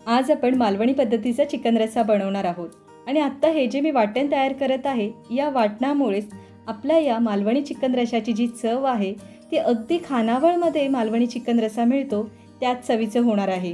आज आपण मालवणी पद्धतीचा चिकन रस्सा बनवणार आहोत आणि आत्ता हे जे मी वाटण तयार करत आहे या वाटणामुळेच आपल्या या मालवणी चिकन रस्साची जी चव आहे ती अगदी खानावळमध्ये मालवणी चिकन रस्सा मिळतो त्याच चवीचं होणार आहे।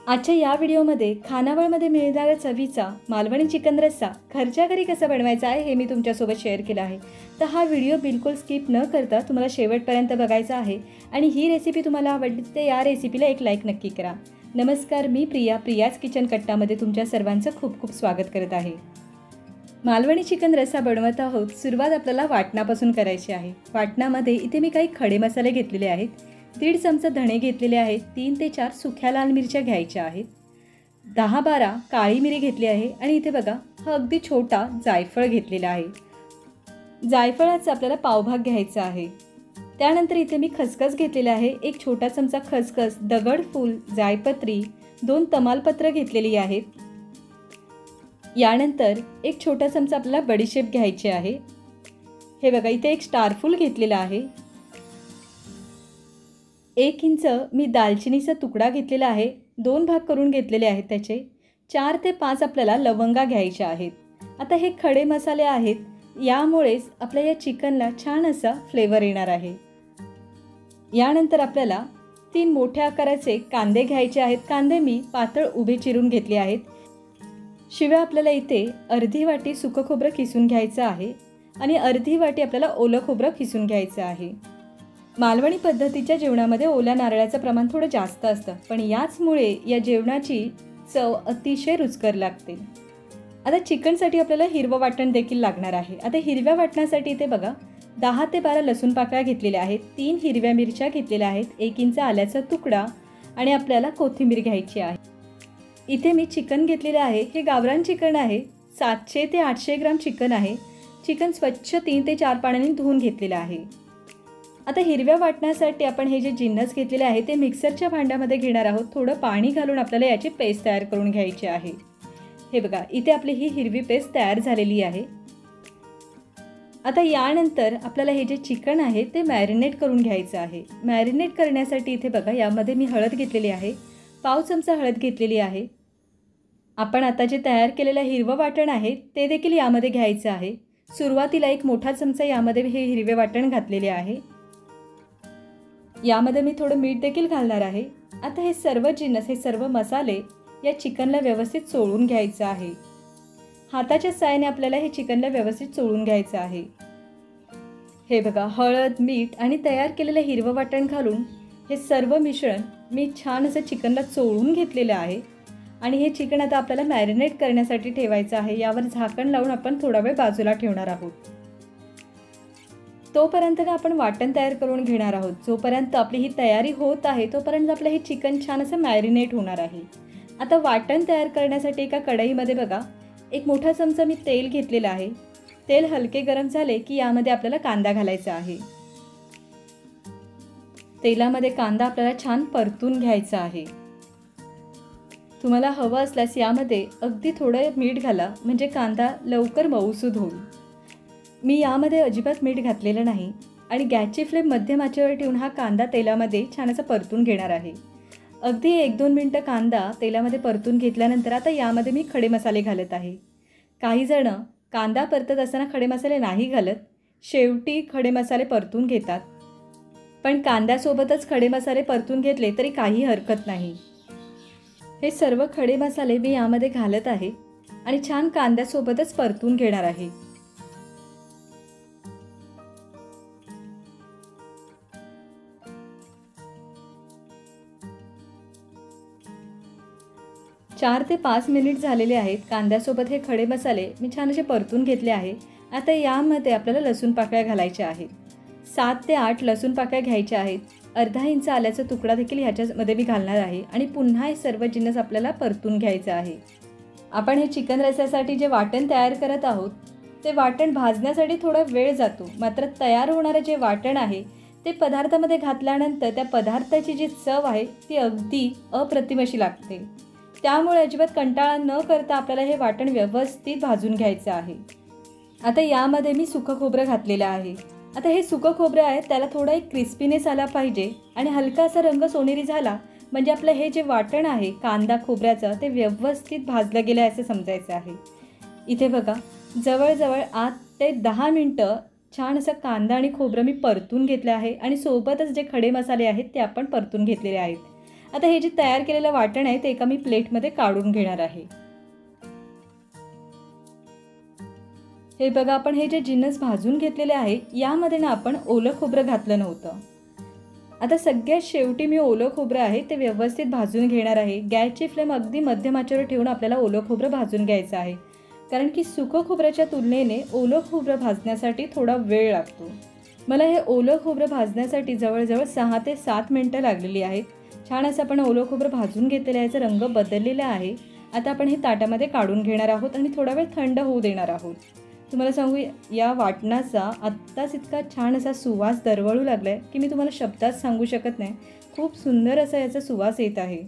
आजच्या या व्हिडिओमध्ये खानावळमध्ये मिळणाऱ्या चवीचा मालवणी चिकन रस्सा घरच्या घरी कसा बनवायचा आहे हे मी तुमच्यासोबत शेअर केला आहे। तर हा व्हिडिओ बिलकुल स्किप न करता तुम्हाला शेवटपर्यंत बघायचा आहे आणि ही रेसिपी तुम्हाला आवडली तर या रेसिपीला एक लाईक नक्की करा। नमस्कार, मी प्रियाज किचन कट्टामध्ये तुमच्या सर्वांचं खूप खूप स्वागत करत आहे। मालवणी चिकन रस्सा बनवत आहोत। सुरुवात आपल्याला वाटणापासून करायची आहे। वाटणामध्ये इथे मी काही खडे मसाले घेतलेले आहेत। 1.5 चमचा धणे घेतलेले आहेत। 3 ते 4 सुक्या लाल मिरच्या घ्यायच्या आहेत। 10-12 काळी मिरी घेतली आहे आणि इथे बघा हा अगदी छोटा जायफळ घेतलेला आहे। जायफळाचा आपल्याला पावभाग घ्यायचा आहे। त्यानंतर इथे मी खसखस घेतलेला आहे। 1 छोटा चमचा खसखस, दगडफूल, जायपत्री, 2 तमालपत्र घेतलेली आहेत। यानंतर 1 छोटा चमचा आपल्याला बडीशेप घ्यायची आहे। हे बघा इथे 1 स्टारफूल घेतलेला आहे। 1 इंच मी दालचिनीचा तुकडा घेतलेला आहे। 2 भाग करून घेतलेले आहेत त्याचे। 4 ते 5 आपल्याला लवंगा घ्यायच्या आहेत। आता हे खडे मसाले आहेत, यामुळेच आपल्या या चिकनला छान असा फ्लेवर येणार आहे। यानंतर आपल्याला 3 मोठ्या आकाराचे कांदे घ्यायचे आहेत। कांदे मी पातळ उभे चिरून घेतले आहेत। शिवाय आपल्याला इथे अर्धी वाटी सुकं खोबरं किसून घ्यायचं आहे आणि अर्धी वाटी आपल्याला ओलं खोबरं किसून घ्यायचं आहे। मालवणी पद्धतीच्या जेवणामध्ये ओल्या नारळाचं प्रमाण थोडं जास्त असतं, पण याचमुळे या जेवणाची चव अतिशय रुचकर लागते। आता चिकनसाठी आपल्याला हिरवं वाटण देखील लागणार आहे। आता हिरव्या वाटणासाठी इथे बघा 10 ते 12 लसूण पाकळ्या घेतलेल्या आहेत। 3 हिरव्या मिरच्या घेतलेल्या आहेत। 1 इंच आल्याचा तुकडा आणि आपल्याला कोथिंबीर घ्यायची आहे। इथे मी चिकन घेतलेले आहे। हे गावरान चिकन आहे। 700 ते 800 ग्राम चिकन आहे। चिकन स्वच्छ 3 ते 4 पाण्याने धुवून घेतलेलं आहे। आता हिरव्या वाटण्यासाठी आपण हे जे जिन्नस घेतलेले आहे ते मिक्सरच्या भांड्यामध्ये घेणार आहोत। थोडं पाणी घालून आपल्याला याची पेस्ट तयार करून घ्यायची आहे। हे बघा इथे आपली ही हिरवी पेस्ट तयार झालेली आहे। आता यानंतर आपल्याला हे जे चिकन आहे ते मॅरिनेट करून घ्यायचं आहे। मॅरिनेट करण्यासाठी इथे बघा यामध्ये मी हळद घेतलेली आहे। पाव चमचा हळद घेतलेली आहे। आपण आता जे तयार केलेलं हिरवं वाटण आहे ते देखील यामध्ये घ्यायचं आहे। सुरुवातीला 1 मोठा चमचा यामध्ये हे हिरवे वाटण घातलेले आहे। यामध्ये मी थोडं मीठ देखील घालणार आहे। आता हे सर्व जिन्नस, हे सर्व मसाले या चिकनला व्यवस्थित चोळून घ्यायचं आहे। हाताच्या साहाय्याने आपल्याला हे चिकनला व्यवस्थित चोळून घ्यायचं आहे। हे बघा हळद, मीठ आणि तयार केलेलं हिरवं वाटण घालून हे सर्व मिश्रण मी छान असं चिकनला चोळून घेतलेलं आहे आणि हे चिकन आता आपल्याला मॅरिनेट करण्यासाठी ठेवायचं आहे। यावर झाकण लावून आपण थोडा वेळ बाजूला ठेवणार आहोत। तोपर्यंत आपण वाटण तयार करून घेणार आहोत। जोपर्यंत आपली ही तयारी होत आहे तोपर्यंत आपलं हे चिकन छान असं मॅरिनेट होणार आहे। आता वाटण तयार करण्यासाठी एका कढईमध्ये बघा 1 मोठा चमचा मी तेल घेतलेला आहे। तेल हलके गरम झाले की यामध्ये आपल्याला कांदा घालायचा आहे। तेलामध्ये कांदा आपल्याला छान परतून घ्यायचा आहे। तुम्हाला हवं असल्यास यामध्ये अगदी थोडं मीठ घाला, म्हणजे कांदा लवकर मऊसूद होईल। मी यामध्ये अजिबात मीठ घातलेलं नाही आणि गॅसची फ्लेम मध्यम आचेवर ठेवून हा कांदा तेलामध्ये छान असं परतून घेणार आहे। अगदी 1-2 मिनिटं कांदा तेलामध्ये परतून घेतल्यानंतर आता यामध्ये मी खडे मसाले घालत आहे। काही जण कांदा परतत असताना खडे मसाले नाही घालत, शेवटी खडे मसाले परतून घेतात, पण कांद्यासोबतच खडे मसाले परतून घेतले तरी काही हरकत नाही। हे सर्व खडे मसाले मी यामध्ये घालत आहे आणि छान कांद्यासोबतच परतून घेणार आहे। 4 ते 5 मिनिट झालेले आहेत। कांद्यासोबत हे खडे मसाले मी छान असे परतून घेतले आहे। आता यामध्ये आपल्याला लसूण पाकळ्या घालायच्या आहेत। 7 ते 8 लसूण पाकळ्या घ्यायच्या आहेत। अर्धा इंच आल्याचा तुकडा देखील ह्याच्यामध्ये मी घालणार आहे आणि पुन्हा हे सर्व जिन्नस आपल्याला परतून घ्यायचं आहे। आपण हे चिकन रस्स्यासाठी जे वाटण तयार करत आहोत ते वाटण भाजण्यासाठी थोडा वेळ जातो, मात्र तयार होणारे जे वाटण आहे ते पदार्थामध्ये घातल्यानंतर त्या पदार्थाची जी चव आहे ती अगदी अप्रतिम अशी लागते। त्यामुळे अजिबात कंटाळा न करता आपल्याला हे वाटण व्यवस्थित भाजून घ्यायचं आहे। आता यामध्ये मी सुकं खोबरं घातलेलं आहे। आता हे सुकं खोबरं आहे त्याला थोडा एक क्रिस्पीनेस आला पाहिजे आणि हलका असा रंग सोनेरी झाला म्हणजे आपलं हे जे वाटण आहे कांदा खोबऱ्याचं ते व्यवस्थित भाजलं गेलं आहे असं समजायचं आहे. इथे बघा जवळजवळ 8 ते 10 मिनटं छान असं कांदा आणि खोबरं मी परतून घेतलं आहे आणि सोबतच जे खडे मसाले आहेत ते आपण परतून घेतलेले आहेत. आता हे जे तयार केलेलं वाटण आहे ते एका मी प्लेटमध्ये काढून घेणार आहे. हे बघा आपण हे जे जिन्नस भाजून घेतलेले आहे यामध्ये ना आपण ओलं खोबरं घातलं नव्हतं. आता सगळ्यात शेवटी मी ओलं खोबरं आहे ते व्यवस्थित भाजून घेणार आहे. गॅसची फ्लेम अगदी मध्यम आचेवर ठेवून आपल्याला ओलं खोबरं भाजून घ्यायचं आहे, कारण की सुकं खोबऱ्याच्या तुलनेने ओलं खोबरं भाजण्यासाठी थोडा वेळ लागतो. मला हे ओलं खोबरं भाजण्यासाठी जवळजवळ 6 ते 7 मिनटं लागलेली आहेत. छान असं आपण ओलं खोबरं भाजून घेतलेलं आहे, याचा रंग बदललेला आहे. आता आपण हे ताटामध्ये काढून घेणार आहोत आणि थोडा वेळ थंड होऊ देणार आहोत. तुम्हाला सांगू या वाटणाचा आत्ताच इतका छान असा सुवास दरवळू लागला आहे की मी तुम्हाला शब्दात सांगू शकत नाही. खूप सुंदर असा याचा सुवास येत आहे.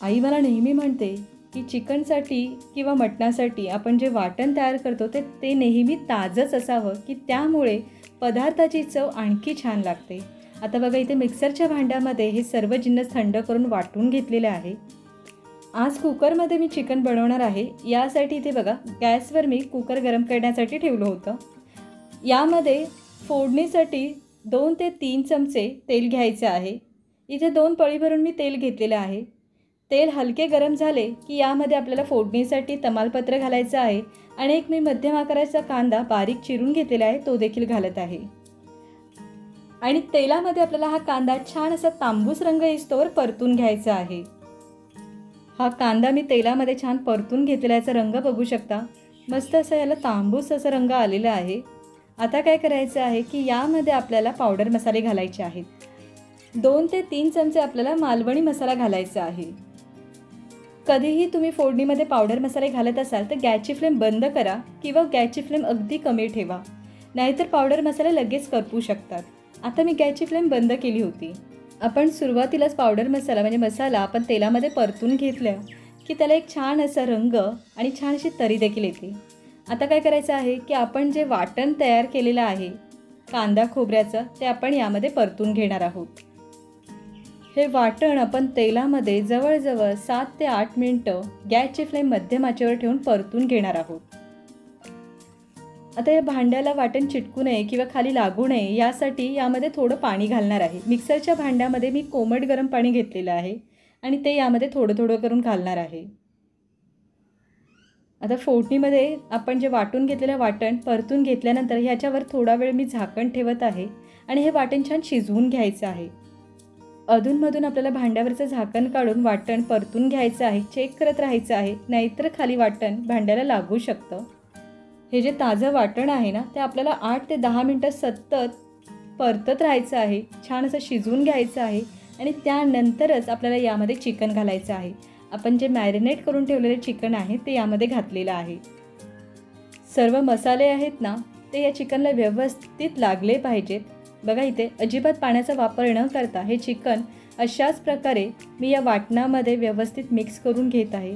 आई मला नेहमी म्हणते की चिकनसाठी किंवा मटणासाठी आपण जे वाटण तयार करतो ते नेहमी ताजंच असावं, की त्यामुळे पदार्थाची चव आणखी छान लागते. आता बघा इथे मिक्सरच्या भांड्यामध्ये हे सर्व जिन्नस थंड करून वाटून घेतलेले आहे. आज कुकरमध्ये मी चिकन बनवणार आहे. यासाठी इथे बघा गॅसवर मी कुकर गरम करण्यासाठी ठेवलं होतं. यामध्ये फोडणीसाठी 2 ते 3 चमचे तेल घ्यायचे आहे. इथे 2 पळी भरून मी तेल घेतलेलं आहे. तेल हलके गरम झाले की यामध्ये आपल्याला फोडणीसाठी तमालपत्र घालायचं आहे आणि एक मी मध्यम आकाराचा कांदा बारीक चिरून घेतलेला आहे तो देखील घालत आहे. आणि तेलामध्ये आपल्याला हा कांदा छान असा तांबूस रंग येईस्तोवर परतून घ्यायचा आहे. हा कांदा मी तेलामध्ये छान परतून घेतलेला, याचा रंग बघू शकता. मस्त असं याला तांबूस असा रंग आलेला आहे. आता काय करायचं आहे की यामध्ये आपल्याला पावडर मसाले घालायचे आहेत. 2 ते 3 चमचे आपल्याला मालवणी मसाला घालायचा आहे. कधीही तुम्ही फोडणीमध्ये पावडर मसाले घालत असाल तर गॅसची फ्लेम बंद करा किंवा गॅसची फ्लेम अगदी कमी ठेवा, नाहीतर पावडर मसाले लगेच करपू शकतात. आता मी गॅसची फ्लेम बंद केली होती. आपण सुरुवातीलाच पावडर मसाला म्हणजे मसाला आपण तेलामध्ये परतून घेतला की त्याला एक छान असा रंग आणि छान अशी तरी देखील येते. आता काय करायचं आहे की आपण जे वाटण तयार केलेलं आहे कांदा खोबऱ्याचं ते आपण यामध्ये परतून घेणार आहोत. हे वाटण आपण तेलामध्ये जवळजवळ 7 ते 8 मिनटं गॅसची फ्लेम मध्यम आचेवर ठेवून परतून घेणार आहोत. आता या भांड्याला वाटण चिटकू नये किंवा खाली लागू नये यासाठी यामध्ये थोडं पाणी घालणार आहे. मिक्सरच्या भांड्यामध्ये मी कोमट गरम पाणी घेतलेलं आहे आणि ते यामध्ये थोडं थोडं करून घालणार आहे. आता फोडणीमध्ये आपण जे वाटून घेतलेलं वाटण परतून घेतल्यानंतर ह्याच्यावर थोडा वेळ मी झाकण ठेवत आहे आणि हे वाटण छान शिजवून घ्यायचं आहे. अधूनमधून आपल्याला भांड्यावरचं झाकण काढून वाटण परतून घ्यायचं आहे, चेक करत राहायचं आहे, नाहीतर खाली वाटण भांड्याला लागू शकतं. हे जे ताजं वाटण आहे ना ते आपल्याला 8 ते 10 मिनटं सतत परतत राहायचं आहे, छान असं शिजवून घ्यायचं आहे आणि त्यानंतरच आपल्याला यामध्ये चिकन घालायचं आहे. आपण जे मॅरिनेट करून ठेवलेले चिकन आहे ते यामध्ये घातलेलं आहे. सर्व मसाले आहेत ना ते या चिकनला व्यवस्थित लागले पाहिजेत. बघा इथे अजिबात पाण्याचा वापर न करता हे चिकन अशाच प्रकारे मी या वाटणामध्ये व्यवस्थित मिक्स करून घेत आहे.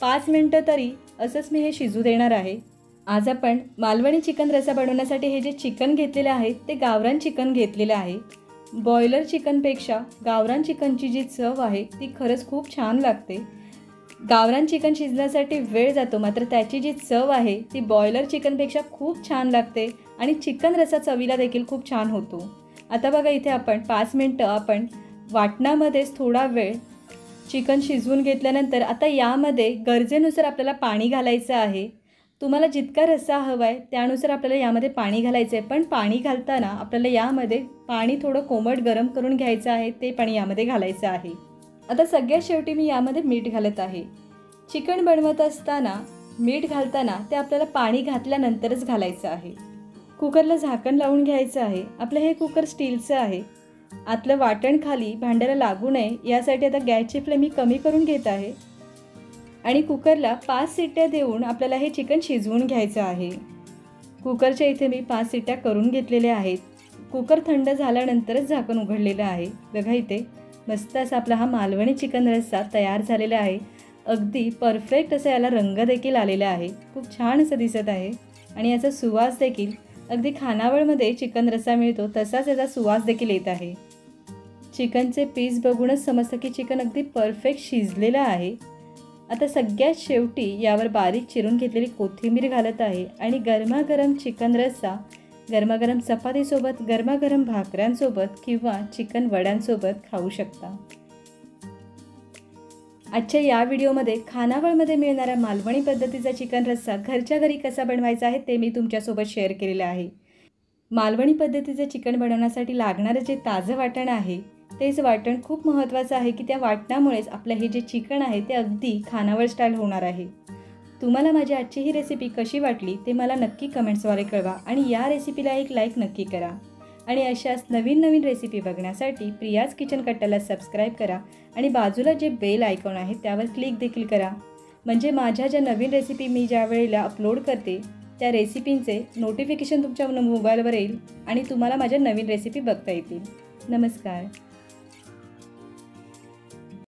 5 मिनटं तरी असंच मी हे शिजू देणार आहे. आज आपण मालवणी चिकन रस्सा बनवण्यासाठी हे जे चिकन घेतलेले आहे ते गावरान चिकन घेतलेलं आहे. बॉयलर चिकनपेक्षा गावरान चिकनची जी चव आहे ती खरंच खूप छान लागते. गावरान चिकन शिजण्यासाठी वेळ जातो, मात्र त्याची जी चव आहे ती बॉयलर चिकनपेक्षा खूप छान लागते आणि चिकन रस्सा चवीला देखील खूप छान होतो. आता बघा इथे आपण 5 मिनटं आपण वाटणामध्येच थोडा वेळ चिकन शिजवून घेतल्यानंतर आता यामध्ये गरजेनुसार आपल्याला पाणी घालायचं आहे. तुम्हाला जितका रस्सा हवा आहे त्यानुसार आपल्याला यामध्ये पाणी घालायचं आहे, पण पाणी घालताना आपल्याला यामध्ये पाणी थोडं कोमट गरम करून घ्यायचं आहे, ते पाणी यामध्ये घालायचं आहे. आता सगळ्यात शेवटी मी यामध्ये मीठ घालत आहे. चिकन बनवत असताना मीठ घालताना ते आपल्याला पाणी घातल्यानंतरच घालायचं आहे. कुकरला झाकण लावून घ्यायचं आहे. आपलं हे कुकर स्टीलचं आहे. आतलं वाटण खाली भांड्याला लागू नये यासाठी आता गॅसची फ्लेम मी कमी करून घेत आहे आणि कुकरला 5 शिट्ट्या देऊन आपल्याला हे चिकन शिजवून घ्यायचं आहे. कुकरच्या इथे मी 5 शिट्ट्या करून घेतलेल्या आहेत. कुकर थंड झाल्यानंतरच झाकण उघडलेलं आहे. बघा इथे मस्त असा आपला हा मालवणी चिकन रस्सा तयार झालेला आहे. अगदी परफेक्ट असा याला रंग देखील आलेला आहे. खूप छान असं दिसत आहे आणि याचा सुवास देखील अगदी खानावळमध्ये चिकन रस्सा मिळतो तसाच याचा सुवास देखील येत आहे. चिकनचे पीस बघूनच समजतं की चिकन अगदी परफेक्ट शिजलेलं आहे. आता सगळ्यात शेवटी यावर बारीक चिरून घेतलेली कोथिंबीर घालत आहे आणि गरमागरम चिकन रस्सा गरमागरम चपातीसोबत, गरमागरम भाकऱ्यांसोबत किंवा चिकन वड्यांसोबत खाऊ शकता. आजच्या या व्हिडिओमध्ये खानावळमध्ये मिळणाऱ्या मालवणी पद्धतीचा चिकन रस्सा घरच्या घरी कसा बनवायचा आहे ते मी तुमच्यासोबत शेअर केलेलं आहे. मालवणी पद्धतीचं चिकन बनवण्यासाठी लागणारं जे ताजं वाटण आहे तेच वाटण खूप महत्त्वाचं आहे की त्या वाटणामुळेच आपलं हे जे चिकन आहे ते अगदी खानावळ स्टाईल होणार आहे. तुम्हाला माझी आजची ही रेसिपी कशी वाटली ते मला नक्की कमेंट्सद्वारे कळवा आणि या रेसिपीला एक लाईक नक्की करा. आणि अशाच नवीन नवीन रेसिपी बघण्यासाठी प्रियाज किचन कट्टाला सबस्क्राईब करा आणि बाजूला जे बेल आयकॉन आहे त्यावर क्लिक देखील करा. म्हणजे माझ्या ज्या नवीन रेसिपी मी ज्या वेळेला अपलोड करते त्या रेसिपींचे नोटिफिकेशन तुमच्या मोबाईलवर येईल आणि तुम्हाला माझ्या नवीन रेसिपी बघता येतील. नमस्कार.